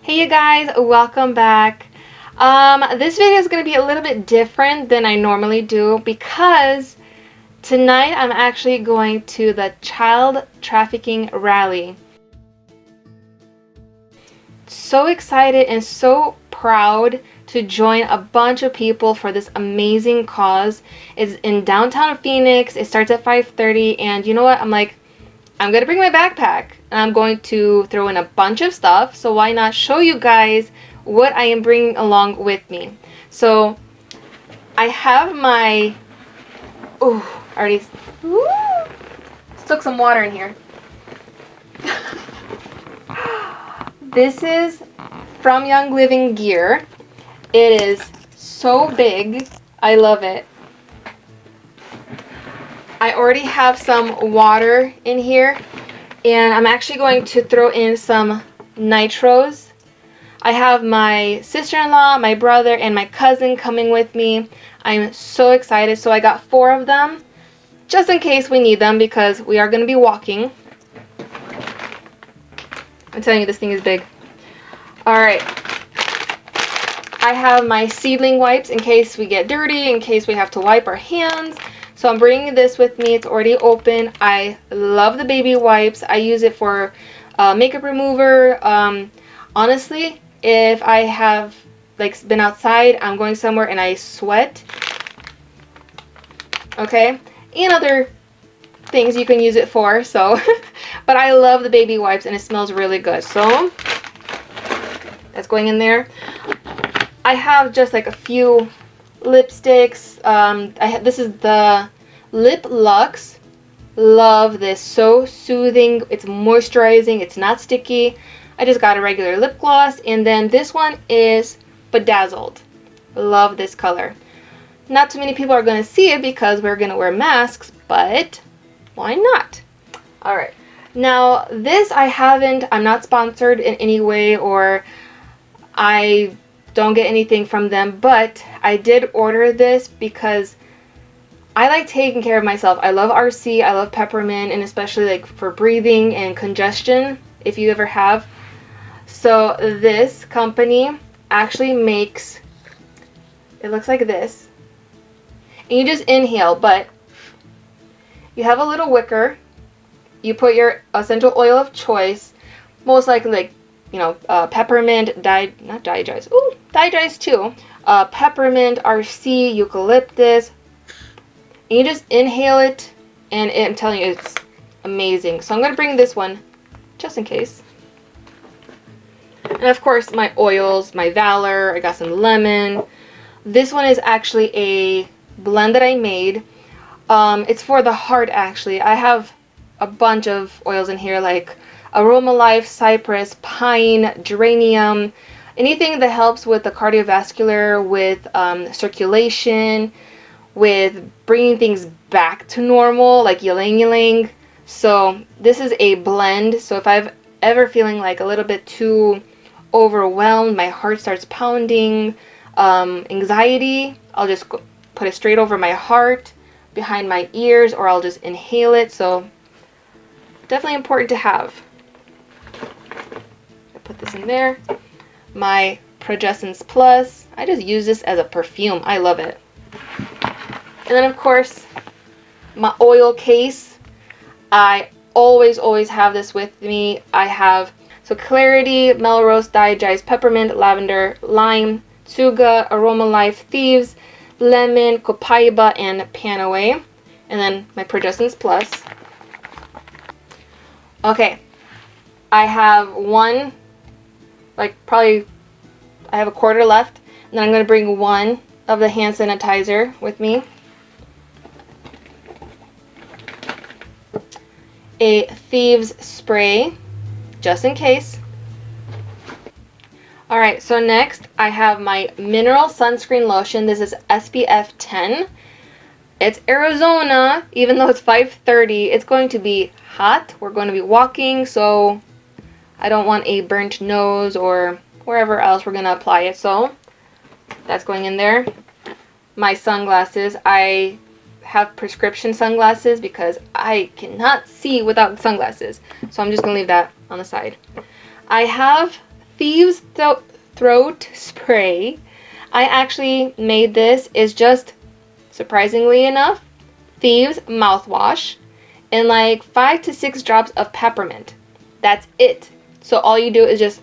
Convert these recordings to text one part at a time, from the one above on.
Hey you guys, welcome back. This video is going to be a little bit different than I normally do because tonight I'm actually going to the child trafficking rally. So excited and so proud to join a bunch of people for this amazing cause. It's in downtown Phoenix. It starts at 5:30 and you know what? I'm going to bring my backpack and I'm going to throw in a bunch of stuff. So why not show you guys what I am bringing along with me. So I have my, stuck some water in here. This is from Young Living Gear. It is so big. I love it. I already have some water in here and I'm actually going to throw in some nitros. I have my sister-in-law, my brother, and my cousin coming with me. I'm so excited. So I got 4 of them just in case we need them because we are going to be walking. I'm telling you, this thing is big. Alright. I have my seedling wipes in case we get dirty, in case we have to wipe our hands. So I'm bringing this with me. It's already open. I love the baby wipes. I use it for makeup remover. Honestly, if I have been outside, I'm going somewhere and I sweat, okay, and other things you can use it for. So, but I love the baby wipes and it smells really good. So that's going in there. I have just like a few lipsticks. This is the Lip Luxe. Love this. So soothing. It's moisturizing. It's not sticky. I just got a regular lip gloss, and then this one is Bedazzled. Love this color. Not too many people are going to see it because we're going to wear masks, but why not? Alright, now this I'm not sponsored in any way, or I don't get anything from them, but I did order this because I like taking care of myself. I love RC, I love peppermint, and especially for breathing and congestion, if you ever have. So this company actually makes, it looks like this, and you just inhale, but you have a little wicker, you put your essential oil of choice, most likely peppermint, not dihydrous, dihydrous too, peppermint, RC, eucalyptus, and you just inhale it, and I'm telling you, it's amazing. So I'm going to bring this one just in case. And of course my oils, my Valor, I got some lemon. This one is actually a blend that I made. It's for the heart actually. I have a bunch of oils in here like Aroma Life, Cypress, Pine, Geranium. Anything that helps with the cardiovascular, with circulation, with bringing things back to normal, like ylang ylang. So this is a blend. So if I've ever feeling like a little bit too overwhelmed, my heart starts pounding, anxiety, I'll just put it straight over my heart, behind my ears, or I'll just inhale it. So definitely important to have. I put this in there. My Progessence Plus. I just use this as a perfume. I love it. And then of course my oil case. I always have this with me. I have Clarity, Melrose, Dihydrous, Peppermint, Lavender, Lime, Tsuga, Aroma Life, Thieves, Lemon, Copaiba, and Panaway. And then my Progessence Plus. Okay, I have one, I have a quarter left, and then I'm going to bring one of the hand sanitizer with me. A Thieves spray, just in case. Alright, so next I have my Mineral Sunscreen Lotion. This is SPF 10. It's Arizona, even though it's 5:30, it's going to be hot. We're going to be walking, so I don't want a burnt nose or wherever else we're going to apply it. So that's going in there. My sunglasses. I have prescription sunglasses because I cannot see without sunglasses. So I'm just going to leave that on the side. I have Thieves Throat Spray. I actually made this. It's just, surprisingly enough, Thieves mouthwash and like 5 to 6 drops of peppermint. That's it. So all you do is just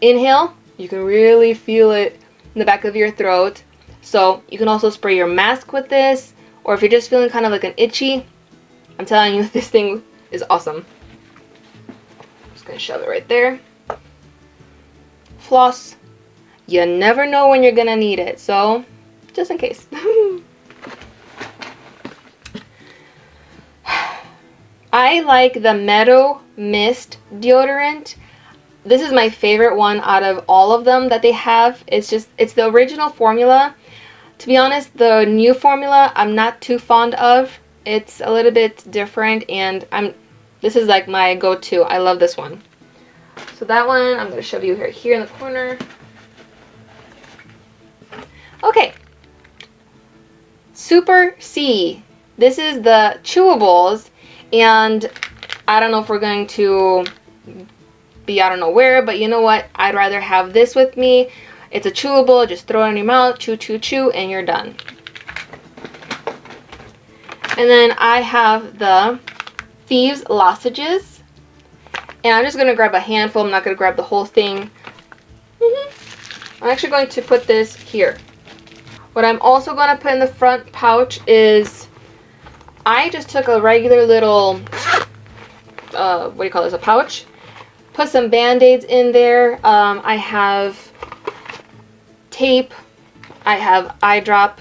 inhale. You can really feel it in the back of your throat. So you can also spray your mask with this, or if you're just feeling kind of like an itchy, I'm telling you, this thing is awesome. Just gonna shove it right there. Floss. You never know when you're gonna need it, so just in case. I like the Meadow Mist deodorant. This is my favorite one out of all of them that they have. It's the original formula. To be honest, the new formula I'm not too fond of. It's a little bit different, and this is like my go-to. I love this one. So that one, I'm going to shove you here in the corner. Okay. Super C. This is the chewables, and I don't know if we're going to be I don't know where, but you know what? I'd rather have this with me. It's a chewable. Just throw it in your mouth, chew, chew, chew, and you're done. And then I have the Thieves Lozenges. And I'm just going to grab a handful. I'm not going to grab the whole thing. I'm actually going to put this here. What I'm also going to put in the front pouch is, I just took a regular little, what do you call this, a pouch. Put some Band-Aids in there. I have tape. I have eye drop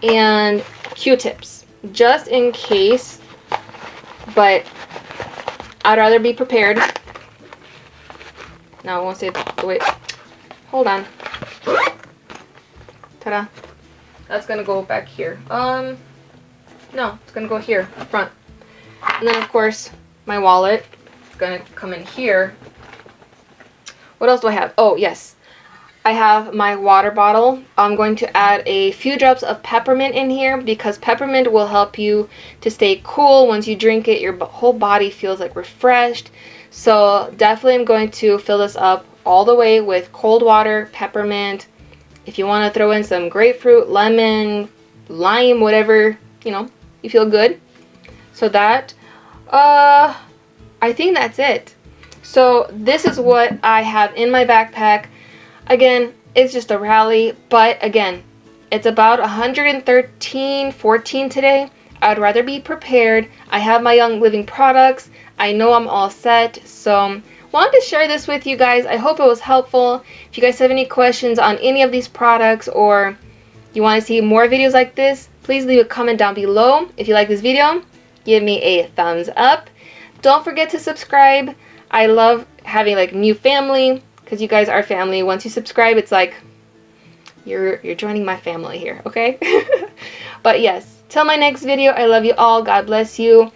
and Q-tips. Just in case. But I'd rather be prepared. Now I won't say the way. Hold on. Ta-da. That's gonna go back here. No, it's gonna go here, front. And then of course my wallet is gonna come in here. What else do I have? Oh yes, I have my water bottle. I'm going to add a few drops of peppermint in here because peppermint will help you to stay cool. Once you drink it, your whole body feels like refreshed. So definitely I'm going to fill this up all the way with cold water, peppermint. If you want to throw in some grapefruit, lemon, lime, whatever, you know, you feel good. So that, I think that's it. So this is what I have in my backpack. Again, it's just a rally, but again, it's about 113.14 today. I'd rather be prepared. I have my Young Living products. I know I'm all set, so wanted to share this with you guys. I hope it was helpful. If you guys have any questions on any of these products or you want to see more videos like this, please leave a comment down below. If you like this video, give me a thumbs up. Don't forget to subscribe. I love having like new family because you guys are family. Once you subscribe, it's like you're joining my family here, okay? But yes, till my next video, I love you all. God bless you.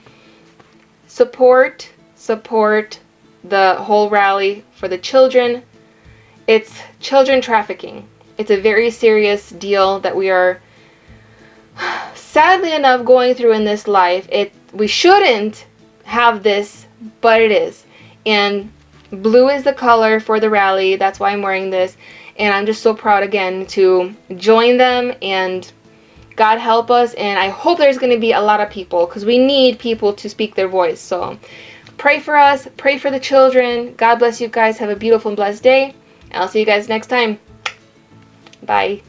Support the whole rally for the children. It's children trafficking. It's a very serious deal that we are sadly enough going through in this life. We shouldn't have this, but it is. And blue is the color for the rally. That's why I'm wearing this. And I'm just so proud again to join them, and God help us, and I hope there's going to be a lot of people because we need people to speak their voice. So pray for us, pray for the children. God bless you guys. Have a beautiful and blessed day. I'll see you guys next time. Bye.